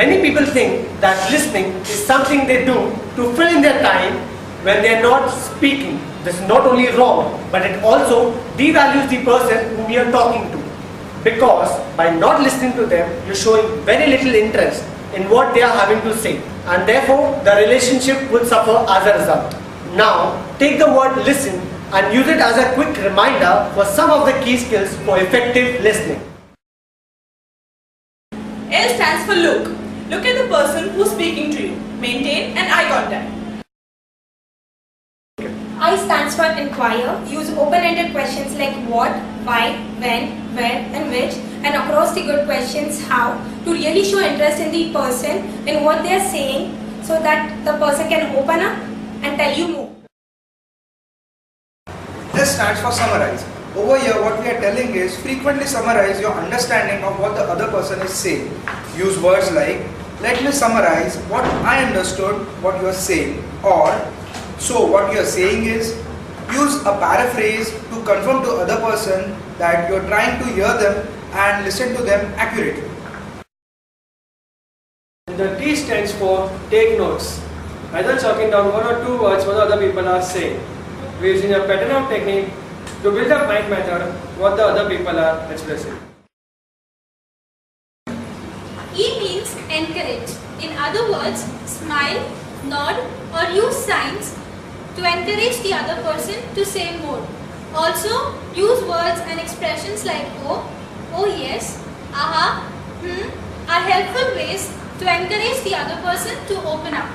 Many people think that listening is something they do to fill in their time when they are not speaking. This is not only wrong, but it also devalues the person whom you are talking to. Because by not listening to them, you're showing very little interest in what they are having to say. And therefore, the relationship would suffer as a result. Now, take the word listen and use it as a quick reminder for some of the key skills for effective listening. L stands for look. Look at the person who's speaking to you. Maintain an eye contact. I stands for inquire. Use open-ended questions like what, why, when, where and which, and across the good questions how, to really show interest in the person in what they are saying so that the person can open up and tell you more. S stands for summarize. Over here what we are telling is frequently summarize your understanding of what the other person is saying. Use words like, let me summarize what I understood what you are saying, or so what you are saying is. Use a paraphrase to confirm to other person that you are trying to hear them and listen to them accurately. The T stands for take notes. Either jotting down one or two words what the other people are saying. We're using a pattern of technique to build up mind matter what the other people are expressing. E means encourage. In other words, smile, nod or use signs to encourage the other person to say more. Also, use words and expressions like oh yes, aha, are helpful ways to encourage the other person to open up.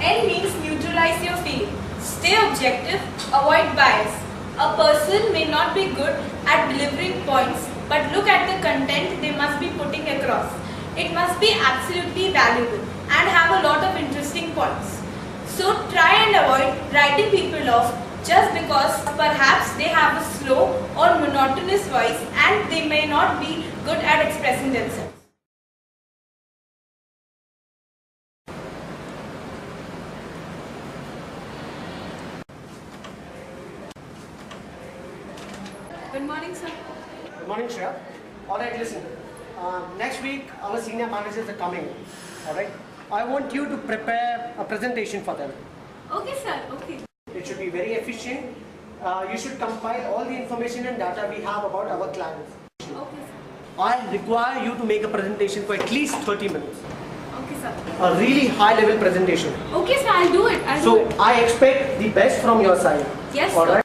N means neutralize your feeling. Stay objective, avoid bias. A person may not be good at delivering points, but look at the content they must be putting across. It must be absolutely valuable and have a lot of interesting points. So try and avoid writing people off just because perhaps they have a slow or monotonous voice and they may not be good at expressing themselves. Good morning, sir. Good morning, Shreya. Alright, listen. Next week, our senior managers are coming. Alright? I want you to prepare a presentation for them. Okay sir, okay. It should be very efficient. You should compile all the information and data we have about our clients. Okay sir. I require you to make a presentation for at least 30 minutes. Okay sir. A really high level presentation. Okay sir, I'll do it. So I expect the best from your side. Yes, Alright?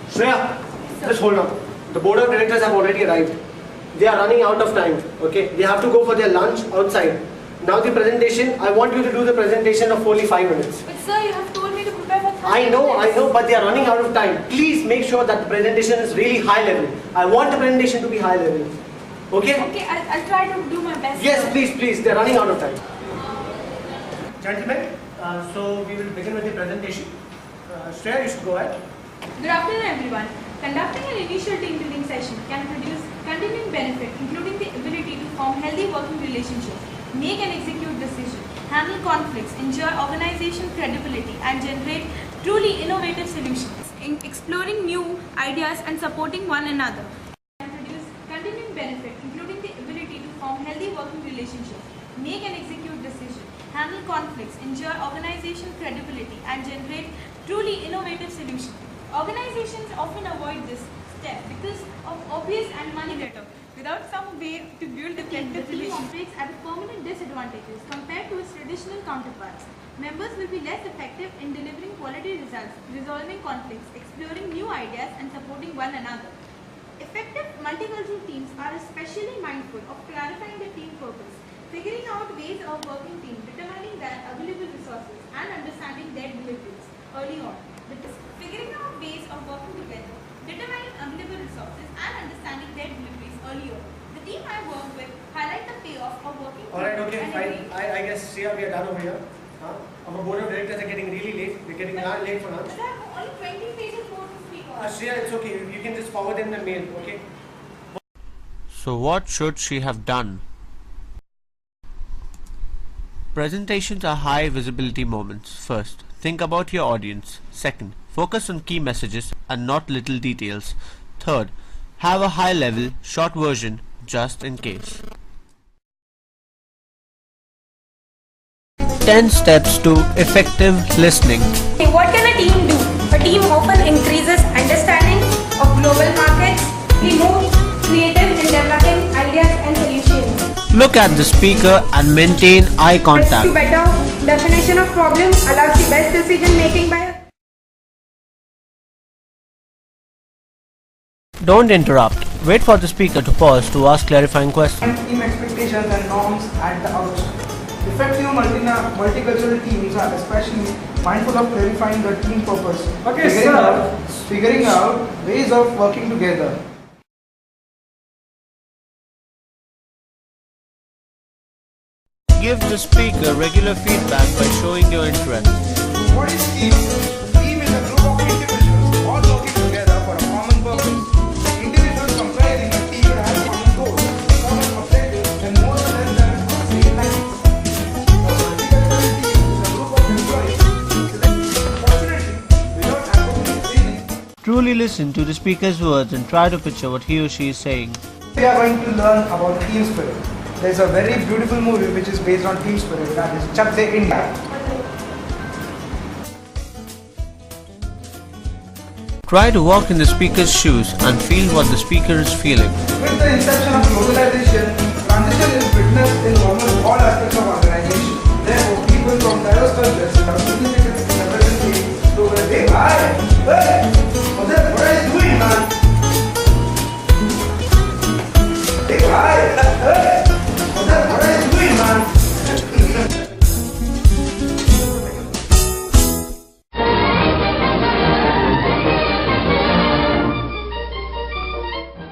Shreya, just hold on. The board of directors have already arrived. They are running out of time. Okay? They have to go for their lunch outside. Now the presentation, I want you to do the presentation of only 5 minutes. But sir, you have told me to prepare for 30 I know, minutes. but they are running out of time. Please make sure that the presentation is really high level. I want the presentation to be high level. Okay? Okay, I'll try to do my best. Yes, sir. please. They are running out of time. Gentlemen, so we will begin with the presentation. Shreya, you should go ahead. Good afternoon, everyone. Conducting an initial team building session can produce continuing benefit, including the ability to form healthy working relationships, make and execute decisions, handle conflicts, enjoy organization credibility, and generate truly innovative solutions. In exploring new ideas and supporting one another can produce continuing benefit, including the ability to form healthy working relationships, make and execute decisions, handle conflicts, enjoy organization credibility, and generate truly innovative solutions. Organizations often avoid this step because of obvious and money data. Without some way to build effective relationships, operates at permanent disadvantages compared to its traditional counterparts. Members will be less effective in delivering quality results, resolving conflicts, exploring new ideas, and supporting one another. Effective multicultural teams are especially mindful of clarifying the team purpose, figuring out ways of working team, determining their available resources, and understanding their deliveries early on. Figuring out ways of working together, determining available resources, and understanding their deliveries early on. The team I work with highlight the payoff of working Alright, together okay, and fine. agreeing. I guess, Shreya, we are done over here. Our board of directors are getting really late. We're getting late for lunch. But I have only 20 pages more to speak on. Shreya, it's okay. You can just forward them the mail, okay? So what should she have done? Presentations are high visibility moments. First, think about your audience. Second, focus on key messages and not little details. Third, Have a high level, short version, just in case. 10 steps to effective listening. Okay, what can a team do? A team often increases understanding of global markets, be more creative in developing ideas and solutions. Look at the speaker and maintain eye To contact. better definition of problem allows the best decision making by Don't interrupt. Wait for the speaker to pause to ask clarifying questions. Team expectations and norms at the outset. Effective multicultural teams are especially mindful of clarifying the team purpose, figuring out ways of working together. Give the speaker regular feedback by showing your interest. What is team? Team is a group of individuals all working together for a common purpose. Individuals comprising a team that has common goals, common objectives, and more or less than the same time. A multicultural team is a group of employees selected opportunity without academic training. Truly listen to the speaker's words and try to picture what he or she is saying. We are going to learn about team spirit. There's a very beautiful movie which is based on team spirit, that is Chak De India. Try to walk in the speaker's shoes and feel what the speaker is feeling. With the inception of globalization, transition is witnessed in almost all aspects of organization. Therefore, people from diverse cultures have significant representation to where they are.